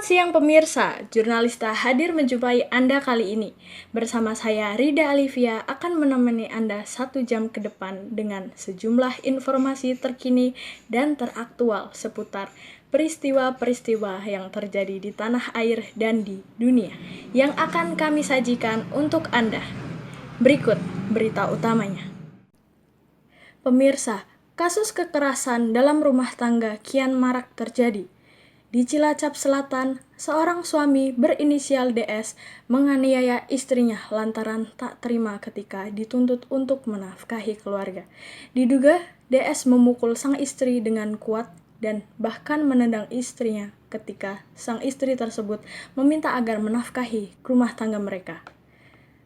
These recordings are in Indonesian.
Selamat siang pemirsa, Jurnalista hadir menjumpai Anda kali ini. Bersama saya Rida Alivia akan menemani Anda 1 jam ke depan dengan sejumlah informasi terkini dan teraktual seputar peristiwa-peristiwa yang terjadi di tanah air dan di dunia yang akan kami sajikan untuk Anda. Berikut berita utamanya. Pemirsa, kasus kekerasan dalam rumah tangga kian marak terjadi. Di Cilacap Selatan, seorang suami berinisial DS menganiaya istrinya lantaran tak terima ketika dituntut untuk menafkahi keluarga. Diduga DS memukul sang istri dengan kuat dan bahkan menendang istrinya ketika sang istri tersebut meminta agar menafkahi rumah tangga mereka.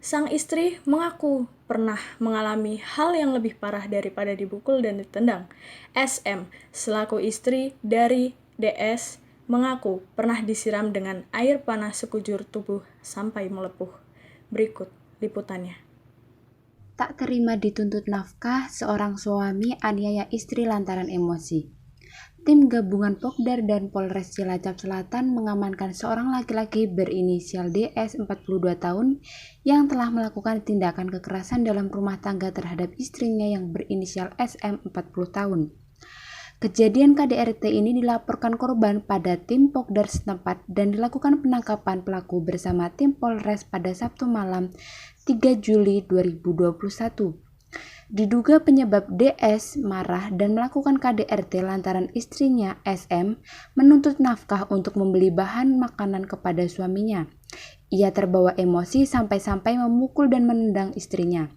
Sang istri mengaku pernah mengalami hal yang lebih parah daripada dipukul dan ditendang. SM, selaku istri dari DS, mengaku pernah disiram dengan air panas sekujur tubuh sampai melepuh. Berikut liputannya. Tak terima dituntut nafkah, seorang suami aniaya istri lantaran emosi. Tim gabungan Pokdar dan Polres Cilacap Selatan mengamankan seorang laki-laki berinisial DS 42 tahun yang telah melakukan tindakan kekerasan dalam rumah tangga terhadap istrinya yang berinisial SM 40 tahun. Kejadian KDRT ini dilaporkan korban pada tim Pokdar setempat dan dilakukan penangkapan pelaku bersama tim Polres pada Sabtu malam 3 Juli 2021. Diduga penyebab DS marah dan melakukan KDRT lantaran istrinya SM menuntut nafkah untuk membeli bahan makanan kepada suaminya. Ia terbawa emosi sampai-sampai memukul dan menendang istrinya.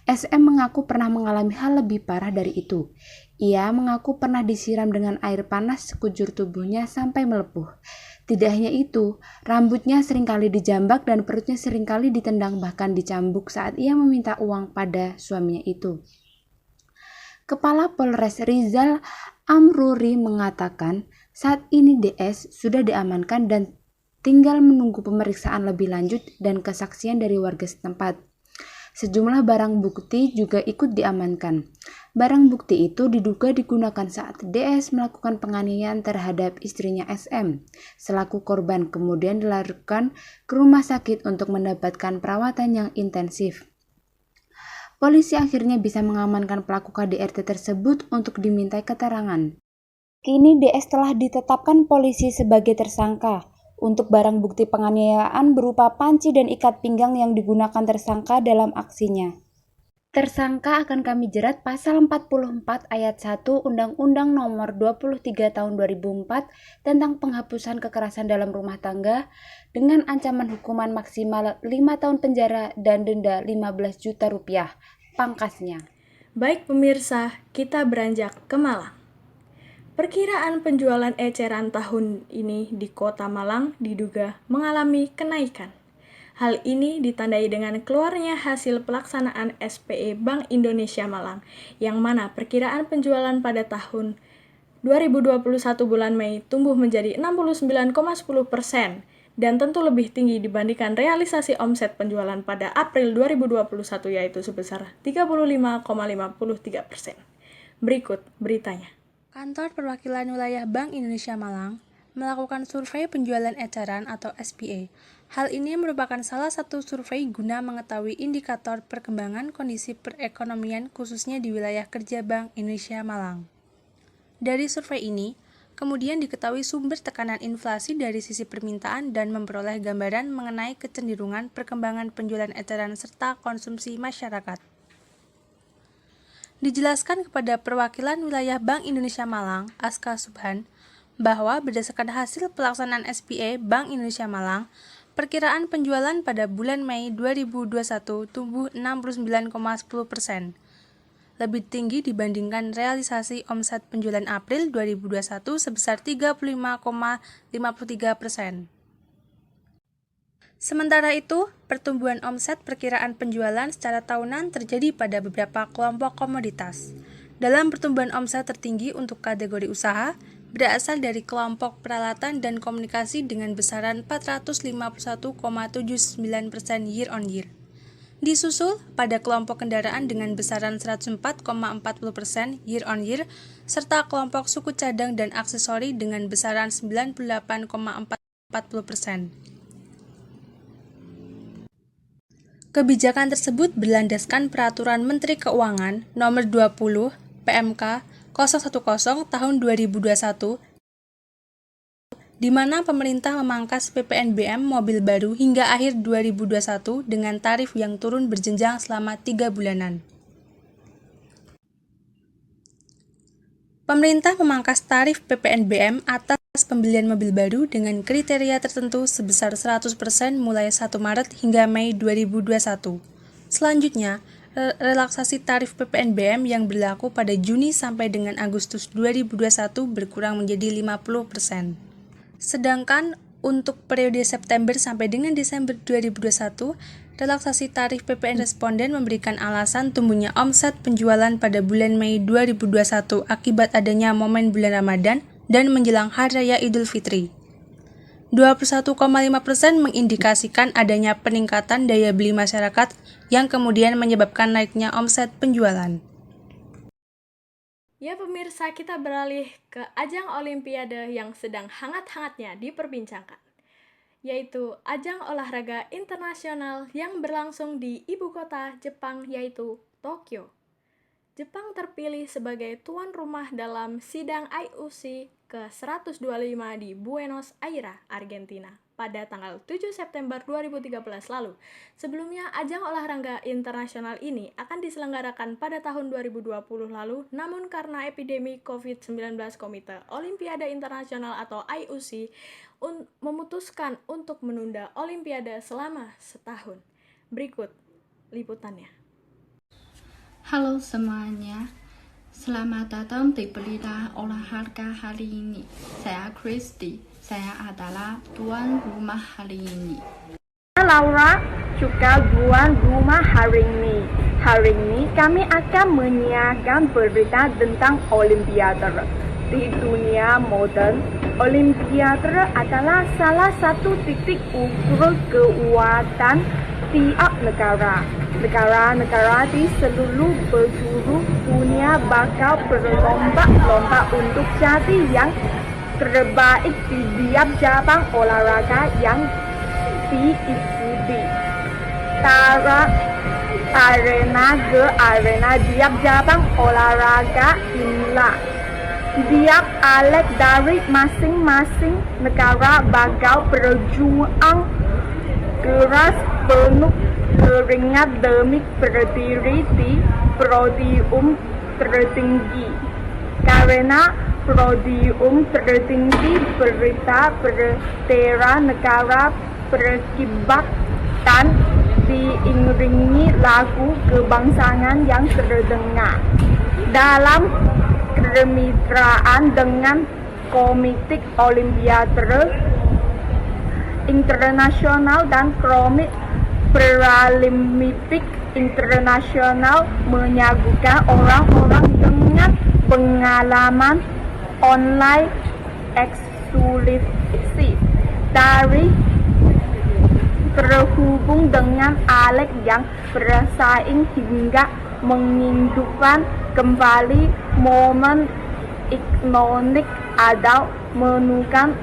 SM mengaku pernah mengalami hal lebih parah dari itu. Ia mengaku pernah disiram dengan air panas sekujur tubuhnya sampai melepuh. Tidak hanya itu, rambutnya seringkali dijambak dan perutnya seringkali ditendang bahkan dicambuk saat ia meminta uang pada suaminya itu. Kepala Polres Rizal Amruri mengatakan saat ini DS sudah diamankan dan tinggal menunggu pemeriksaan lebih lanjut dan kesaksian dari warga setempat. Sejumlah barang bukti juga ikut diamankan. Barang bukti itu diduga digunakan saat DS melakukan penganiayaan terhadap istrinya SM. Selaku korban kemudian dilarikan ke rumah sakit untuk mendapatkan perawatan yang intensif. Polisi akhirnya bisa mengamankan pelaku KDRT tersebut untuk dimintai keterangan. Kini DS telah ditetapkan polisi sebagai tersangka. Untuk barang bukti penganiayaan berupa panci dan ikat pinggang yang digunakan tersangka dalam aksinya. Tersangka akan kami jerat pasal 44 ayat 1 Undang-Undang Nomor 23 Tahun 2004 tentang penghapusan kekerasan dalam rumah tangga dengan ancaman hukuman maksimal 5 tahun penjara dan denda 15 juta rupiah. Pangkasnya. Baik pemirsa, kita beranjak ke Malang. Perkiraan penjualan eceran tahun ini di Kota Malang diduga mengalami kenaikan. Hal ini ditandai dengan keluarnya hasil pelaksanaan SPE Bank Indonesia Malang, yang mana perkiraan penjualan pada tahun 2021 bulan Mei tumbuh menjadi 69,10% dan tentu lebih tinggi dibandingkan realisasi omset penjualan pada April 2021 yaitu sebesar 35,53%. Berikut beritanya. Kantor Perwakilan Wilayah Bank Indonesia Malang melakukan survei penjualan eceran atau SPA. Hal ini merupakan salah satu survei guna mengetahui indikator perkembangan kondisi perekonomian khususnya di wilayah kerja Bank Indonesia Malang. Dari survei ini, kemudian diketahui sumber tekanan inflasi dari sisi permintaan dan memperoleh gambaran mengenai kecenderungan perkembangan penjualan eceran serta konsumsi masyarakat. Dijelaskan kepada Perwakilan Wilayah Bank Indonesia Malang, Aska Subhan, bahwa berdasarkan hasil pelaksanaan SPA Bank Indonesia Malang, perkiraan penjualan pada bulan Mei 2021 tumbuh 69,10%, lebih tinggi dibandingkan realisasi omset penjualan April 2021 sebesar 35,53%. Sementara itu, pertumbuhan omset perkiraan penjualan secara tahunan terjadi pada beberapa kelompok komoditas. Dalam pertumbuhan omset tertinggi untuk kategori usaha, berasal dari kelompok peralatan dan komunikasi dengan besaran 451,79% year on year. Disusul pada kelompok kendaraan dengan besaran 104,40% year on year, serta kelompok suku cadang dan aksesori dengan besaran 98,4% 40%. Kebijakan tersebut berlandaskan Peraturan Menteri Keuangan Nomor 20 PMK 010 Tahun 2021, di mana pemerintah memangkas PPNBM mobil baru hingga akhir 2021 dengan tarif yang turun berjenjang selama 3 bulanan. Pemerintah memangkas tarif PPNBM atas pembelian mobil baru dengan kriteria tertentu sebesar 100% mulai 1 Maret hingga Mei 2021. Selanjutnya, relaksasi tarif PPNBM yang berlaku pada Juni sampai dengan Agustus 2021 berkurang menjadi 50%. Sedangkan untuk periode September sampai dengan Desember 2021, relaksasi tarif PPN responden memberikan alasan tumbuhnya omset penjualan pada bulan Mei 2021 akibat adanya momen bulan Ramadan dan menjelang Hari Raya Idul Fitri. 21,5% mengindikasikan adanya peningkatan daya beli masyarakat yang kemudian menyebabkan naiknya omset penjualan. Ya pemirsa, kita beralih ke ajang Olimpiade yang sedang hangat-hangatnya diperbincangkan, yaitu ajang olahraga internasional yang berlangsung di ibu kota Jepang, yaitu Tokyo. Jepang terpilih sebagai tuan rumah dalam sidang IOC ke-125 di Buenos Aires, Argentina, pada tanggal 7 September 2013 lalu. Sebelumnya, ajang olahraga internasional ini akan diselenggarakan pada tahun 2020 lalu, namun karena epidemi COVID-19, Komite Olimpiade Internasional atau IOC memutuskan untuk menunda Olimpiade selama setahun. Berikut liputannya. Halo semuanya, selamat datang di berita olahraga hari ini. Saya Christy, saya adalah tuan rumah hari ini. Laura, juga tuan rumah hari ini. Hari ini kami akan menyiarkan berita tentang Olimpiade. Di dunia modern, Olimpiade adalah salah satu titik ukur kekuatan tiap negara. Negara-negara di seluruh penjuru dunia bakal berlomba-lomba untuk jadi yang terbaik di tiap cabang olahraga yang diikuti. Dari arena ke arena tiap cabang olahraga inilah tiap atlet dari masing-masing negara bakal berjuang keras penuh keringat demi berdiri di podium tertinggi. Karena podium tertinggi berita bendera negara berkibar dan diiringi lagu kebangsaan yang terdengar. Dalam kemitraan dengan Komite Olimpiade Internasional dan Komite Paralimpik Internasional menyatukan orang-orang dengan pengalaman online eksklusif dari terhubung dengan atlet yang bersaing hingga menghidupkan kembali momen ikonik atau menemukan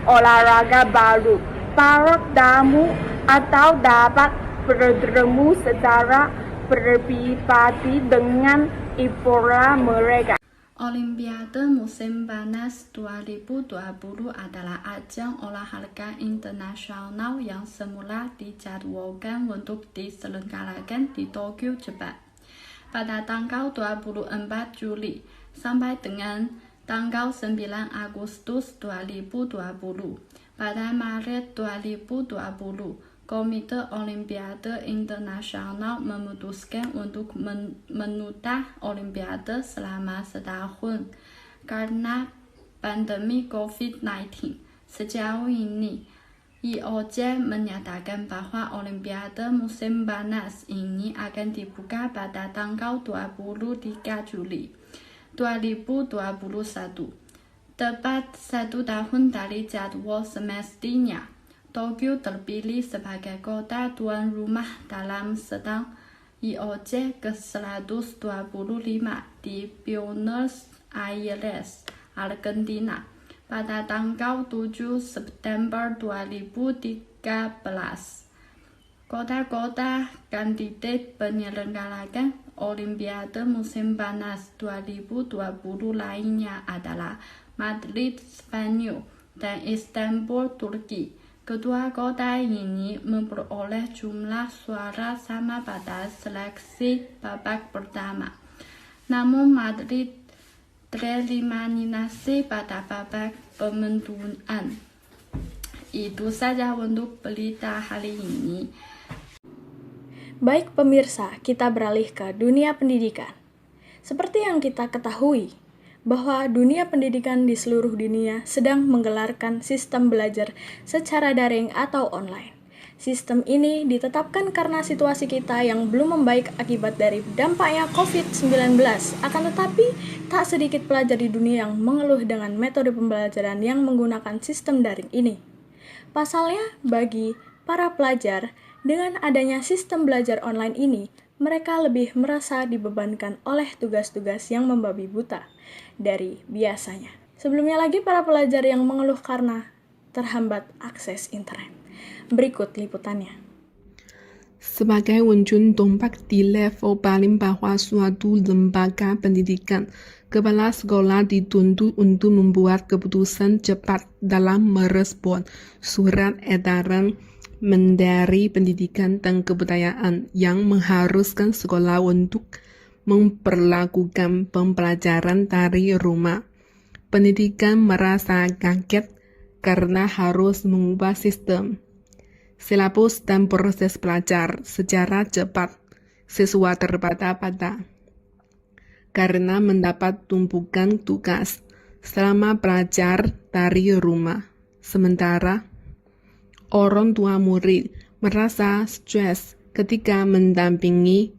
olahraga baru. Para tamu atau dapat bertemu secara pribadi dengan idola mereka. Olimpiade Musim Panas 2020 adalah ajang olahraga internasional yang semula dijadwalkan untuk diselenggarakan di Tokyo, Jepang pada tanggal 24 Juli sampai dengan tanggal 9 Agustus 2020. Pada Maret 2020, Komite Olimpiade Internasional memutuskan untuk menunda Olimpiade selama setahun karena pandemi COVID-19. Sejauh ini, IOC menyatakan bahwa Olimpiade Musim Panas ini akan dibuka pada tanggal 23 Juli 2021. Tepat 1 tahun dari jadwal semestinya, Tokyo terpilih sebagai kota tuan rumah dalam sedang IOC ke-125 di Buenos Aires, Argentina pada tanggal 7 September 2013. Kota-kota kandidat penyelenggarakan Olimpiade Musim Panas 2020 lainnya adalah Madrid, Spanyol, dan Istanbul, Turki. Kedua kota ini memperoleh jumlah suara sama pada seleksi babak pertama. Namun Madrid tereliminasi pada babak pembentukan. Itu saja untuk berita hari ini. Baik pemirsa, kita beralih ke dunia pendidikan. Seperti yang kita ketahui, bahwa dunia pendidikan di seluruh dunia sedang menggelarkan sistem belajar secara daring atau online. Sistem ini ditetapkan karena situasi kita yang belum membaik akibat dari dampaknya COVID-19. Akan tetapi, tak sedikit pelajar di dunia yang mengeluh dengan metode pembelajaran yang menggunakan sistem daring ini. Pasalnya, bagi para pelajar, dengan adanya sistem belajar online ini, mereka lebih merasa dibebankan oleh tugas-tugas yang membabi buta dari biasanya. Sebelumnya lagi, para pelajar yang mengeluh karena terhambat akses internet. Berikut liputannya. Sebagai wujud dampak di level paling bawah suatu lembaga pendidikan, kepala sekolah dituntut untuk membuat keputusan cepat dalam merespon surat edaran Menteri Pendidikan dan Kebudayaan yang mengharuskan sekolah untuk memperlakukan pembelajaran dari rumah. Pendidikan merasa kaget karena harus mengubah sistem, silabus dan proses belajar secara cepat, siswa terbata-bata karena mendapat tumpukan tugas selama belajar dari rumah. Sementara orang tua murid merasa stres ketika mendampingi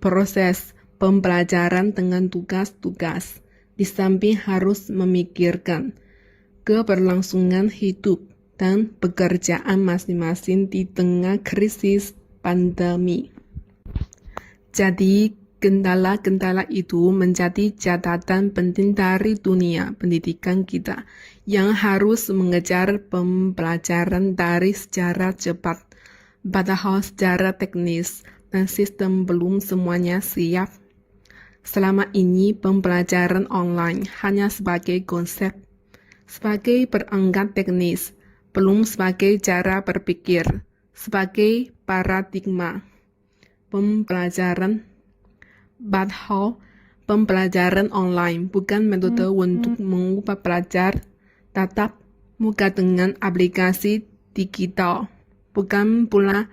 proses pembelajaran dengan tugas-tugas, di samping harus memikirkan keberlangsungan hidup dan pekerjaan masing-masing di tengah krisis pandemi. Jadi, kendala-kendala itu menjadi catatan penting dari dunia pendidikan kita yang harus mengejar pembelajaran dari secara cepat, padahal secara teknis dan sistem belum semuanya siap. Selama ini pembelajaran online hanya sebagai konsep, sebagai perangkat teknis, belum sebagai cara berpikir, sebagai paradigma pembelajaran. Padahal pembelajaran online bukan metode untuk mengubah pelajar tatap muka dengan aplikasi digital, bukan pula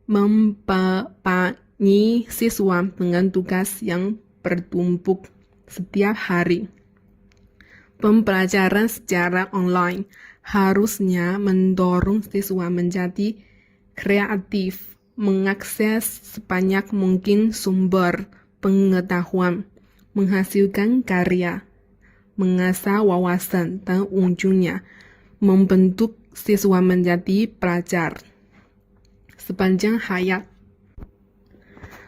membebani siswa dengan tugas yang bertumpuk setiap hari. Pembelajaran secara online harusnya mendorong siswa menjadi kreatif, mengakses sebanyak mungkin sumber pengetahuan, menghasilkan karya, mengasah wawasan, dan ujungnya membentuk siswa menjadi pelajar sepanjang hayat.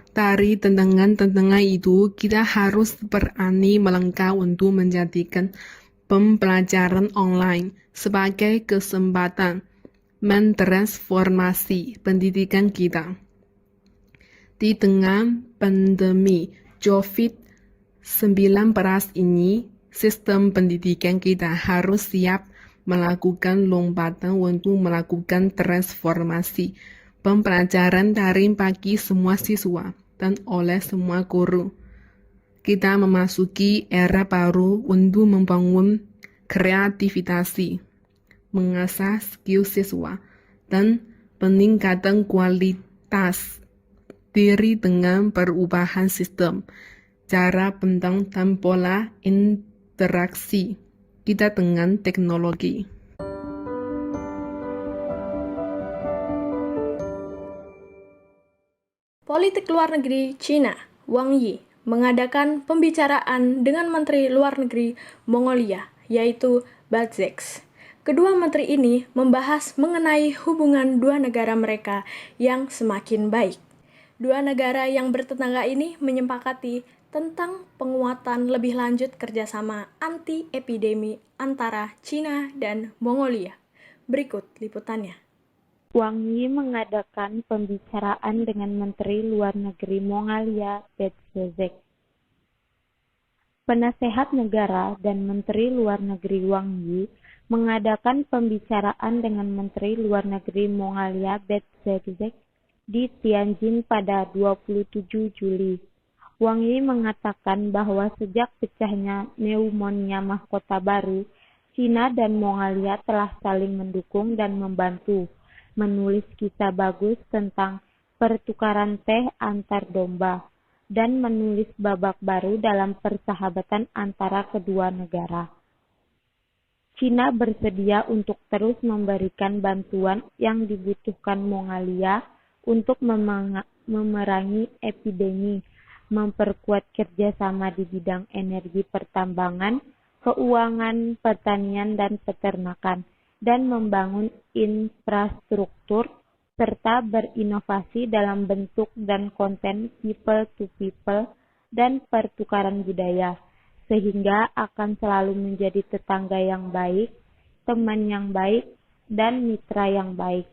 Dari tantangan-tantangan itu, kita harus berani melangkah untuk menjadikan pembelajaran online sebagai kesempatan mentransformasi pendidikan kita. Di tengah pandemi COVID-19 ini, sistem pendidikan kita harus siap melakukan lompatan untuk melakukan transformasi pembelajaran daring bagi semua siswa dan oleh semua guru. Kita memasuki era baru untuk membangun kreativitas, mengasah skill siswa, dan peningkatan kualitas diri dengan perubahan sistem, cara pandang dan pola interaksi kita dengan teknologi. Politik luar negeri China, Wang Yi, mengadakan pembicaraan dengan Menteri Luar Negeri Mongolia, yaitu Balzec. Kedua menteri ini membahas mengenai hubungan dua negara mereka yang semakin baik. Dua negara yang bertetangga ini menyepakati tentang penguatan lebih lanjut kerjasama anti-epidemi antara Cina dan Mongolia. Berikut liputannya. Wang Yi mengadakan pembicaraan dengan Menteri Luar Negeri Mongolia, Betsezek. Penasehat negara dan Menteri Luar Negeri Wang Yi mengadakan pembicaraan dengan Menteri Luar Negeri Mongolia, Betsezek, di Tianjin pada 27 Juli. Wang Yi mengatakan bahwa sejak pecahnya pneumonia mahkota baru, Cina dan Mongolia telah saling mendukung dan membantu menulis kisah bagus tentang pertukaran teh antar domba, dan menulis babak baru dalam persahabatan antara kedua negara. Cina bersedia untuk terus memberikan bantuan yang dibutuhkan Mongolia untuk memerangi epidemi, memperkuat kerjasama di bidang energi pertambangan, keuangan, pertanian, dan peternakan, dan membangun infrastruktur, serta berinovasi dalam bentuk dan konten people-to-people dan pertukaran budaya, sehingga akan selalu menjadi tetangga yang baik, teman yang baik, dan mitra yang baik.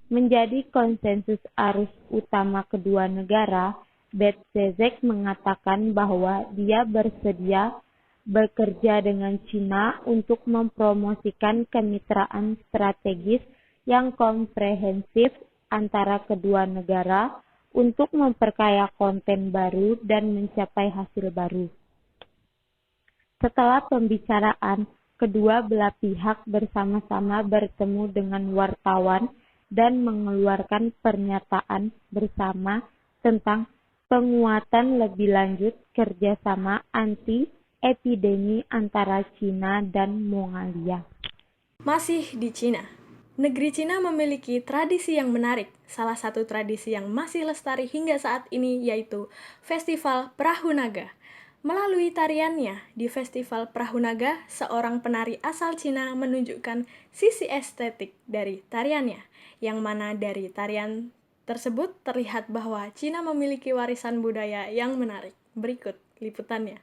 Menjadi konsensus arus utama kedua negara, Betsezek mengatakan bahwa dia bersedia bekerja dengan Cina untuk mempromosikan kemitraan strategis yang komprehensif antara kedua negara untuk memperkaya konten baru dan mencapai hasil baru. Setelah pembicaraan, kedua belah pihak bersama-sama bertemu dengan wartawan dan mengeluarkan pernyataan bersama tentang penguatan lebih lanjut kerjasama anti-epidemi antara Cina dan Mongolia. Masih di Cina. Negeri Cina memiliki tradisi yang menarik. Salah satu tradisi yang masih lestari hingga saat ini yaitu Festival Perahu Naga. Melalui tariannya di Festival Perahu Naga, seorang penari asal Cina menunjukkan sisi estetik dari tariannya, yang mana dari tarian tersebut terlihat bahwa Cina memiliki warisan budaya yang menarik. Berikut liputannya.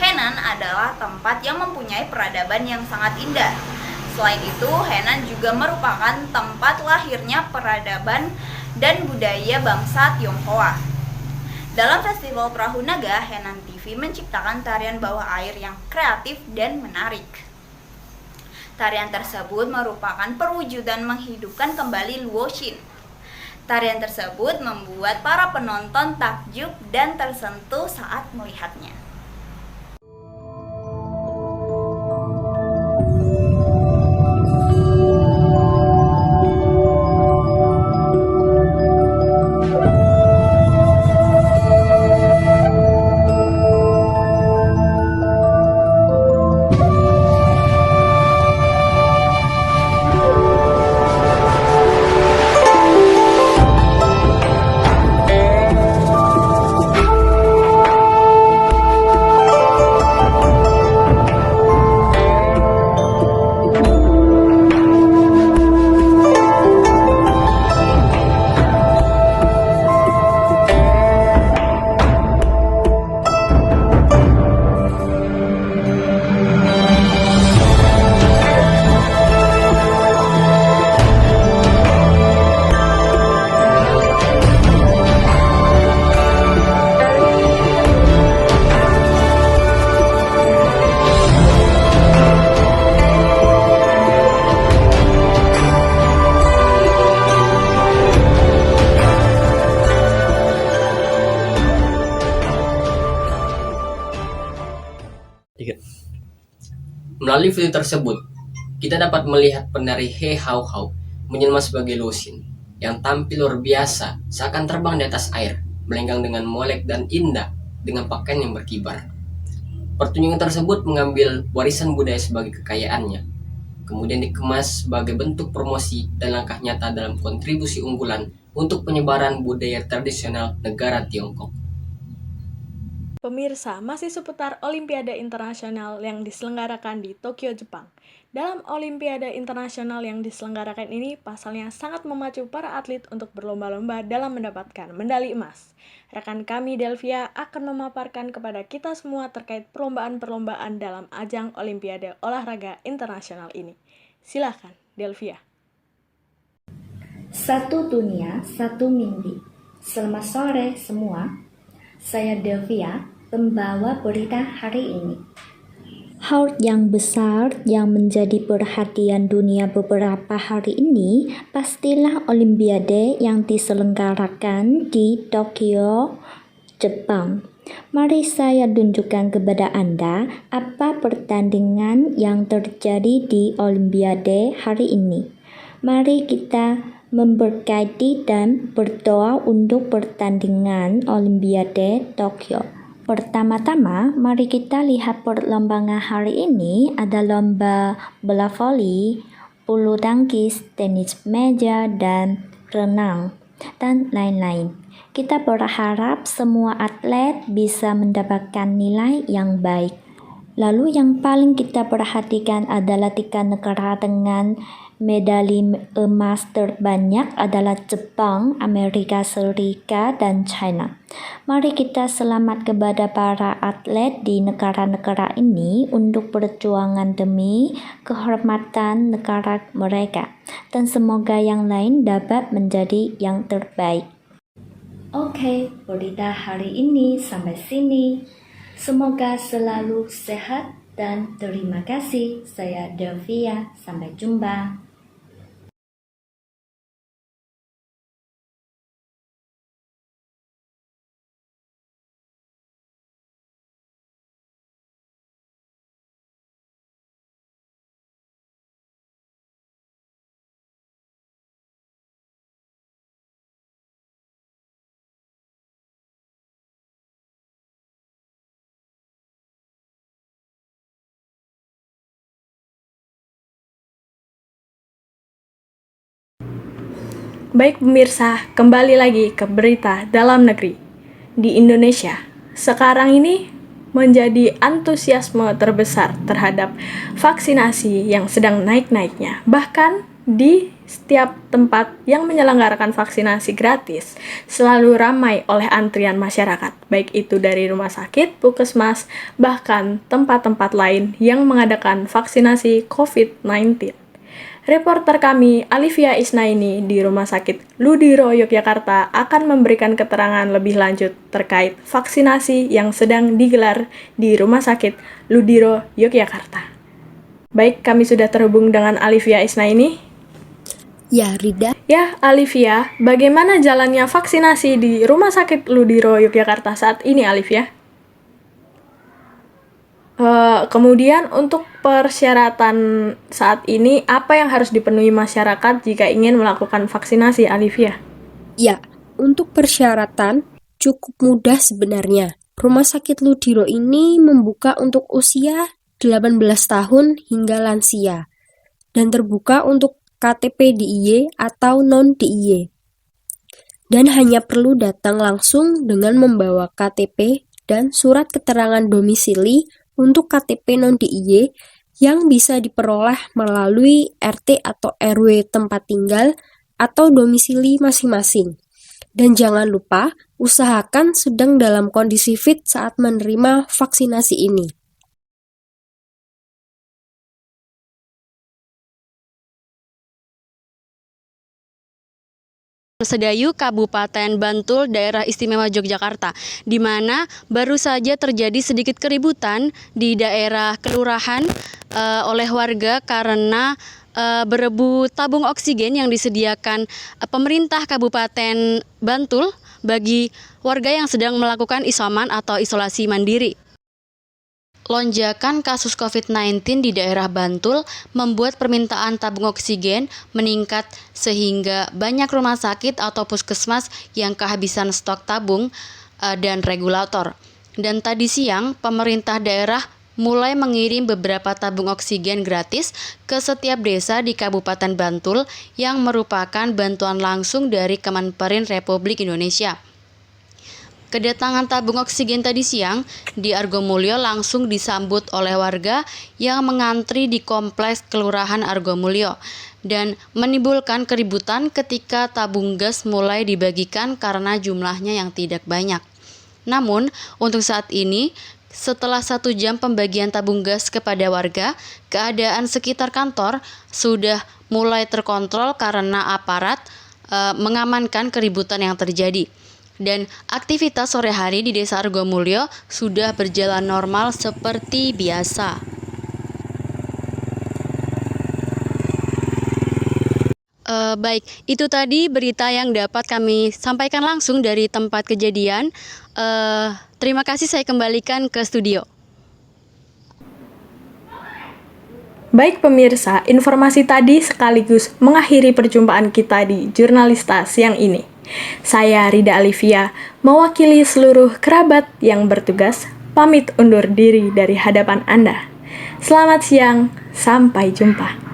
Henan adalah tempat yang mempunyai peradaban yang sangat indah. Selain itu, Henan juga merupakan tempat lahirnya peradaban dan budaya bangsa Tionghoa. Dalam Festival Perahu Naga, Henan TV menciptakan tarian bawah air yang kreatif dan menarik. Tarian tersebut merupakan perwujudan menghidupkan kembali Luoxin. Tarian tersebut membuat para penonton takjub dan tersentuh saat melihatnya. Melalui video tersebut, kita dapat melihat penari He Hao Hao menjelma sebagai Luoxin yang tampil luar biasa seakan terbang di atas air, melenggang dengan molek dan indah dengan pakaian yang berkibar. Pertunjukan tersebut mengambil warisan budaya sebagai kekayaannya, kemudian dikemas sebagai bentuk promosi dan langkah nyata dalam kontribusi unggulan untuk penyebaran budaya tradisional negara Tiongkok. Pemirsa, masih seputar Olimpiade Internasional yang diselenggarakan di Tokyo, Jepang. Dalam Olimpiade Internasional yang diselenggarakan ini, pasalnya sangat memacu para atlet untuk berlomba-lomba dalam mendapatkan medali emas. Rekan kami Delvia akan memaparkan kepada kita semua terkait perlombaan-perlombaan dalam ajang Olimpiade Olahraga Internasional ini. Silakan, Delvia. Satu dunia, satu mimpi. Selamat sore semua. Saya Delvia, pembawa berita hari ini. Hal yang besar yang menjadi perhatian dunia beberapa hari ini pastilah Olimpiade yang diselenggarakan di Tokyo, Jepang. Mari saya tunjukkan kepada Anda apa pertandingan yang terjadi di Olimpiade hari ini. Mari kita memberkati dan berdoa untuk pertandingan Olimpiade Tokyo. Pertama-tama, mari kita lihat perlombaan hari ini ada lomba bola voli, bulu tangkis, tenis meja, dan renang, dan lain-lain. Kita berharap semua atlet bisa mendapatkan nilai yang baik. Lalu yang paling kita perhatikan adalah 3 negara dengan medali emas terbanyak adalah Jepang, Amerika Serikat, dan China. Mari kita selamat kepada para atlet di negara-negara ini untuk perjuangan demi kehormatan negara mereka. Dan semoga yang lain dapat menjadi yang terbaik. Oke, berita hari ini sampai sini. Semoga selalu sehat dan terima kasih. Saya Delvia. Sampai jumpa. Baik pemirsa, kembali lagi ke berita dalam negeri. Di Indonesia, sekarang ini menjadi antusiasme terbesar terhadap vaksinasi yang sedang naik-naiknya. Bahkan di setiap tempat yang menyelenggarakan vaksinasi gratis selalu ramai oleh antrian masyarakat, baik itu dari rumah sakit, puskesmas, bahkan tempat-tempat lain yang mengadakan vaksinasi COVID-19. Reporter kami, Alivia Isnaini, di Rumah Sakit Ludiro, Yogyakarta, akan memberikan keterangan lebih lanjut terkait vaksinasi yang sedang digelar di Rumah Sakit Ludiro, Yogyakarta. Baik, kami sudah terhubung dengan Alivia Isnaini. Ya, Rida. Ya, Alivia, bagaimana jalannya vaksinasi di Rumah Sakit Ludiro, Yogyakarta saat ini, Alivia? Kemudian untuk persyaratan saat ini, apa yang harus dipenuhi masyarakat jika ingin melakukan vaksinasi, Alivia? Ya, untuk persyaratan cukup mudah sebenarnya. Rumah Sakit Ludiro ini membuka untuk usia 18 tahun hingga lansia dan terbuka untuk KTP DIY atau non-DIY. Dan hanya perlu datang langsung dengan membawa KTP dan surat keterangan domisili untuk KTP non-DIY yang bisa diperoleh melalui RT atau RW tempat tinggal atau domisili masing-masing. Dan jangan lupa, usahakan sedang dalam kondisi fit saat menerima vaksinasi ini. Sedayu, Kabupaten Bantul, Daerah Istimewa Yogyakarta, di mana baru saja terjadi sedikit keributan di daerah kelurahan oleh warga karena berebut tabung oksigen yang disediakan pemerintah Kabupaten Bantul bagi warga yang sedang melakukan isoman atau isolasi mandiri. Lonjakan kasus COVID-19 di daerah Bantul membuat permintaan tabung oksigen meningkat sehingga banyak rumah sakit atau puskesmas yang kehabisan stok tabung dan regulator. Dan tadi siang, pemerintah daerah mulai mengirim beberapa tabung oksigen gratis ke setiap desa di Kabupaten Bantul yang merupakan bantuan langsung dari Kemenperin Republik Indonesia. Kedatangan tabung oksigen tadi siang di Argomulyo langsung disambut oleh warga yang mengantri di kompleks Kelurahan Argomulyo dan menimbulkan keributan ketika tabung gas mulai dibagikan karena jumlahnya yang tidak banyak. Namun, untuk saat ini, setelah 1 jam pembagian tabung gas kepada warga, keadaan sekitar kantor sudah mulai terkontrol karena aparat mengamankan keributan yang terjadi. Dan aktivitas sore hari di Desa Argomulyo sudah berjalan normal seperti biasa. Baik, itu tadi berita yang dapat kami sampaikan langsung dari tempat kejadian. Terima kasih, saya kembalikan ke studio. Baik pemirsa, informasi tadi sekaligus mengakhiri perjumpaan kita di Jurnalista siang ini. Saya Rida Alivia, mewakili seluruh kerabat yang bertugas, pamit undur diri dari hadapan Anda. Selamat siang, sampai jumpa.